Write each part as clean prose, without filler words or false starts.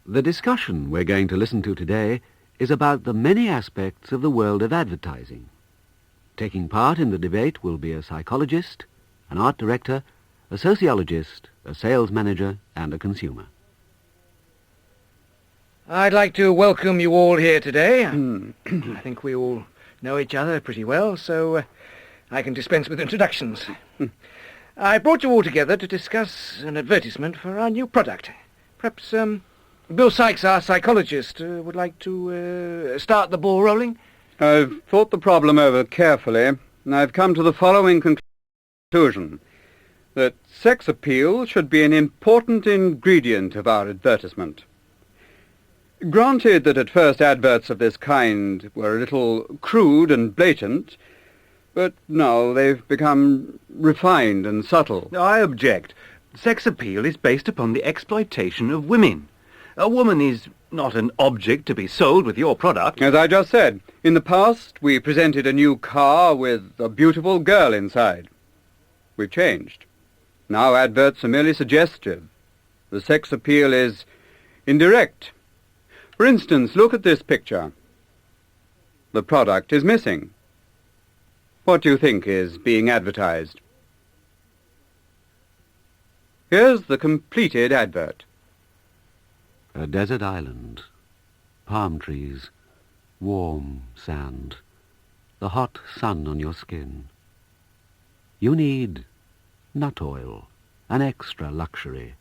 The discussion we're going to listen to today is about the many aspects of the world of advertising. Taking part in the debate will be a psychologist, an art director, a sociologist, a sales manager, and a consumer. I'd like to welcome you all here today. I think we all know each other pretty well, so I can dispense with introductions. I brought you all together to discuss an advertisement for our new product. Perhaps Bill Sykes, our psychologist, would like to start the ball rolling? I've thought the problem over carefully, and I've come to the following conclusion. That sex appeal should be an important ingredient of our advertisement. Granted that at first adverts of this kind were a little crude and blatant, but now they've become refined and subtle. I object. Sex appeal is based upon the exploitation of women. A woman is not an object to be sold with your product. As I just said, in the past we presented a new car with a beautiful girl inside. We've changed. Now adverts are merely suggestive. The sex appeal is indirect. For instance, look at this picture. The product is missing. What do you think is being advertised? Here's the completed advert. A desert island, palm trees, warm sand, the hot sun on your skin. You need nut oil, an extra luxury.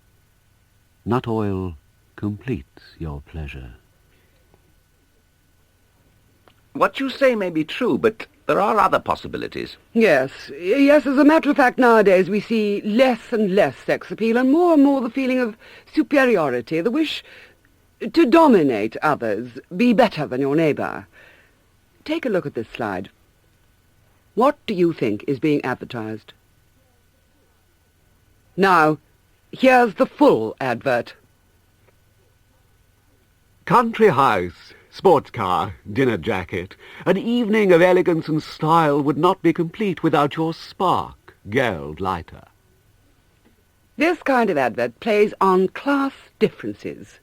Nut oil completes your pleasure. What you say may be true, but there are other possibilities. Yes, as a matter of fact, nowadays we see less and less sex appeal and more the feeling of superiority, the wish to dominate others, be better than your neighbour. Take a look at this slide. What do you think is being advertised? Now, here's the full advert. Country house, sports car, dinner jacket. An evening of elegance and style would not be complete without your spark, gold lighter. This kind of advert plays on class differences.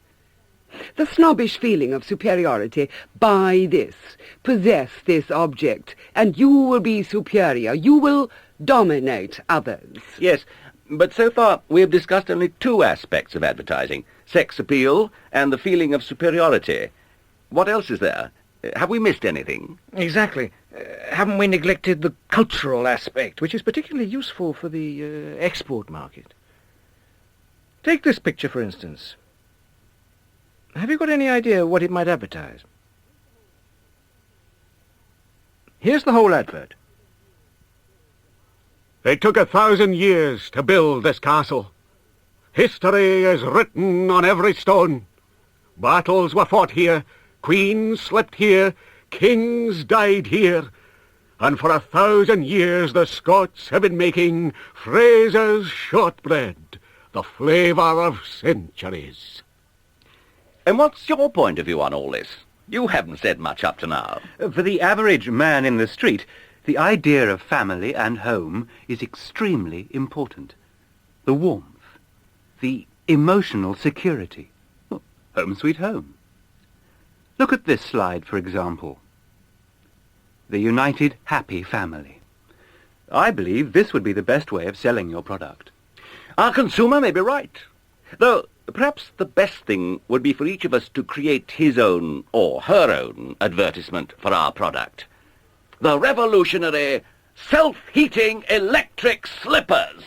The snobbish feeling of superiority. Buy this, possess this object, and you will be superior. You will dominate others. Yes, but so far we have discussed only two aspects of advertising, sex appeal and the feeling of superiority. What else is there? Have we missed anything? Exactly. Haven't we neglected the cultural aspect, which is particularly useful for the export market? Take this picture, for instance. Have you got any idea what it might advertise? Here's the whole advert. It took 1,000 years to build this castle. History is written on every stone. Battles were fought here, queens slept here, kings died here, and for 1,000 years the Scots have been making Fraser's shortbread, the flavour of centuries. And what's your point of view on all this? You haven't said much up to now. For the average man in the street, the idea of family and home is extremely important. The warmth, the emotional security. Oh, home sweet home. Look at this slide, for example. The united, happy family. I believe this would be the best way of selling your product. Our consumer may be right, though perhaps the best thing would be for each of us to create his own or her own advertisement for our product. The revolutionary self-heating electric slippers.